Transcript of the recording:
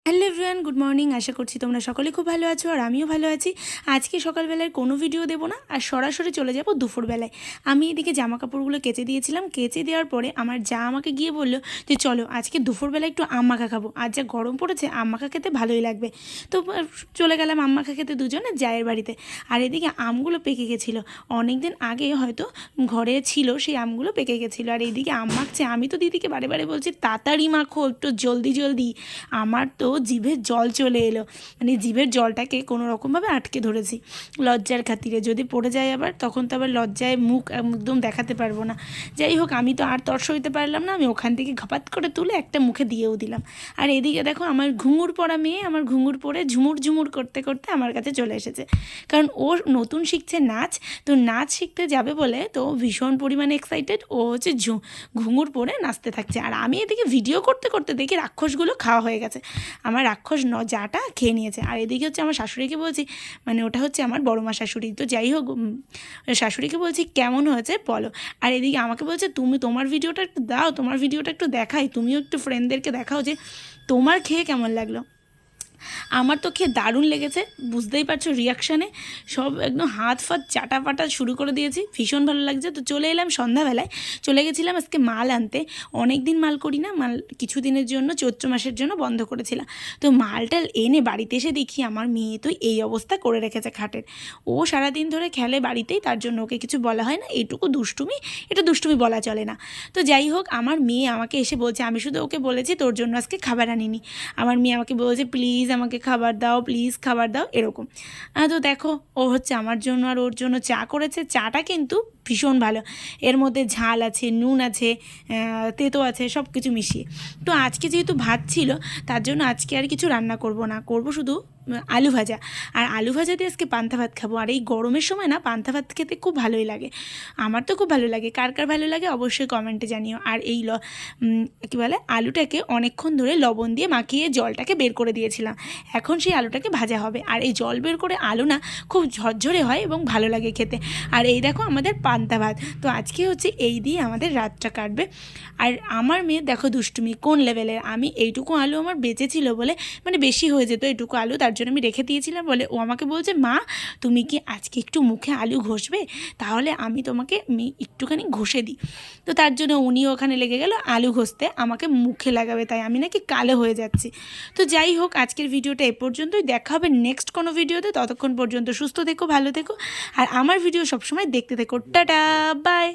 Hello everyone, good morning. আশা করছি তোমরা সকলে খুব ভালো আছো আর আমিও ভালো আছি। আজকে সকালবেলায় কোনো ভিডিও দেবো না, আর সরাসরি চলে যাব দুপুরবেলায়। আমি এদিকে জামা কাপড়গুলো কেচে দিয়েছিলাম। কেচে দেওয়ার পরে আমার যা আমাকে গিয়ে বললো যে চলো আজকে দুপুরবেলায় একটু আম মাখা খাবো, আর যা গরম পড়েছে আম মাখা খেতে ভালোই লাগবে। তো চলে গেলাম আম মাখা খেতে দুজনে জায়ের বাড়িতে। আর এদিকে আমগুলো পেকে গেছিলো, অনেক দিন আগে হয়তো ঘরে ছিল সেই আমগুলো পেকে গেছিলো। আর এইদিকে আম মাখছে, আমি তো দিদিকে বারে বারে বলছি তাড়াতাড়ি মাখো, একটু জলদি জলদি। আমার তো জিভের জল চলে এলো, মানে জিভের জলটাকে কোনো রকমভাবে আটকে ধরেছি লজ্জার খাতিরে। যদি পড়ে যায় আবার, তখন তো আবার লজ্জায় মুখ একদম দেখাতে পারবো না। যাই হোক, আমি তো আর তর সইতে পারলাম না, আমি ওখান থেকে ঘপাত করে তুলে একটা মুখে দিয়েও দিলাম। আর এদিকে দেখো আমার ঘুঙুর পরা মেয়ে আমার ঘুঙুর পরে ঝুমুর ঝুমুর করতে করতে আমার কাছে চলে এসেছে, কারণ ও নতুন শিখছে নাচ। তো নাচ শিখতে যাবে বলে তো ভীষণ পরিমাণে এক্সাইটেড। ও হচ্ছে ঘুঙুর পরে নাচতে থাকছে, আর আমি এদিকে ভিডিও করতে করতে দেখি রাক্ষসগুলো খাওয়া হয়ে গেছে। আমার রাক্ষস যাটা খেয়ে নিয়েছে। আর এদিকে হচ্ছে আমার শাশুড়িকে বলছি, মানে ওটা হচ্ছে আমার বড়মা শাশুড়ি, তো যাই হোক শাশুড়িকে বলছি কেমন হয়েছে বলো। আর এদিকে আমাকে বলছে তুমি তোমার ভিডিওটা একটু দাও, তোমার ভিডিওটা একটু দেখাই, তুমিও একটু ফ্রেন্ডদেরকে দেখাও যে তোমার খেয়ে কেমন লাগলো। আমার তো খেয়ে দারুণ লেগেছে, বুঝতেই পারছো রিয়াকশানে সব একদম হাত ফাত চাটা পাটা শুরু করে দিয়েছি, ভীষণ ভালো লাগছে। তো চলে এলাম সন্ধ্যাবেলায়, চলে গেছিলাম আজকে মাল আনতে। অনেক দিন মাল করি না, মাল কিছুদিনের জন্য চৈত্র মাসের জন্য বন্ধ করেছিলাম। তো মালটাল এনে বাড়িতে এসে দেখি আমার মেয়ে তো এই অবস্থা করে রেখেছে খাটের। ও সারাদিন ধরে খেলে বাড়িতেই, তার জন্য ওকে কিছু বলা হয় না, এইটুকু দুষ্টুমি, এটা দুষ্টুমি বলা চলে না। তো যাই হোক, আমার মেয়ে আমাকে এসে বলছে, আমি শুধু ওকে বলেছি তোর জন্য আজকে খাবার আনিনি। আমার মেয়ে আমাকে বলছে প্লিজ আমাকে খাবার দাও, প্লিজ খাবার দাও, এরকম। তো দেখো ও হচ্ছে আমার জন্য আর ওর জন্য চা করেছে। চাটা কিন্তু ভীষণ ভালো, এর মধ্যে ঝাল আছে, নুন আছে, তেতো আছে, সব কিছু মিশিয়ে। তো আজকে যেহেতু ভাত ছিল, তার জন্য আজকে আর কিছু রান্না করব না, করব শুধু আলু ভাজা। আর আলু ভাজা দিয়ে আজকে পান্তা ভাত খাবো। আর এই গরমের সময় না পান্তা ভাত খেতে খুব ভালোই লাগে, আমার তো খুব ভালো লাগে। কার কার ভালো লাগে অবশ্যই কমেন্টে জানিও। আর এই কী বলে আলুটাকে অনেকক্ষণ ধরে লবণ দিয়ে মাখিয়ে জলটাকে বের করে দিয়েছিলাম, এখন সেই আলুটাকে ভাজা হবে। আর এই জল বের করে আলু না খুব ঝরঝরে হয় এবং ভালো লাগে খেতে। আর এই দেখো আমাদের পান্তা ভাত। তো আজকে হচ্ছে এই দিয়ে আমাদের রাতটা কাটবে। আর আমার মেয়ে দেখো দুষ্টুমি কোন লেভেলের, আমি এইটুকু আলু আমার বেঁচেছিল বলে, মানে বেশি হয়ে যেত এইটুকু আলু, তার জন্য আমি রেখে দিয়েছিলাম বলে ও আমাকে বলছে মা তুমি কি আজকে একটু মুখে আলু ঘষবে, তাহলে আমি তোমাকে একটুখানি ঘষে দিই। তো তার জন্য উনিও ওখানে লেগে গেল আলু ঘষতে, আমাকে মুখে লাগাবে, তাই আমি নাকি কালো হয়ে যাচ্ছি। তো যাই হোক, আজকের ভিডিওটা এ পর্যন্তই, দেখা হবে নেক্সট কোনো ভিডিওতে। ততক্ষণ পর্যন্ত সুস্থ থেকো, ভালো থেকো, আর আমার ভিডিও সবসময় দেখতে থেকো। Ta-ta, by.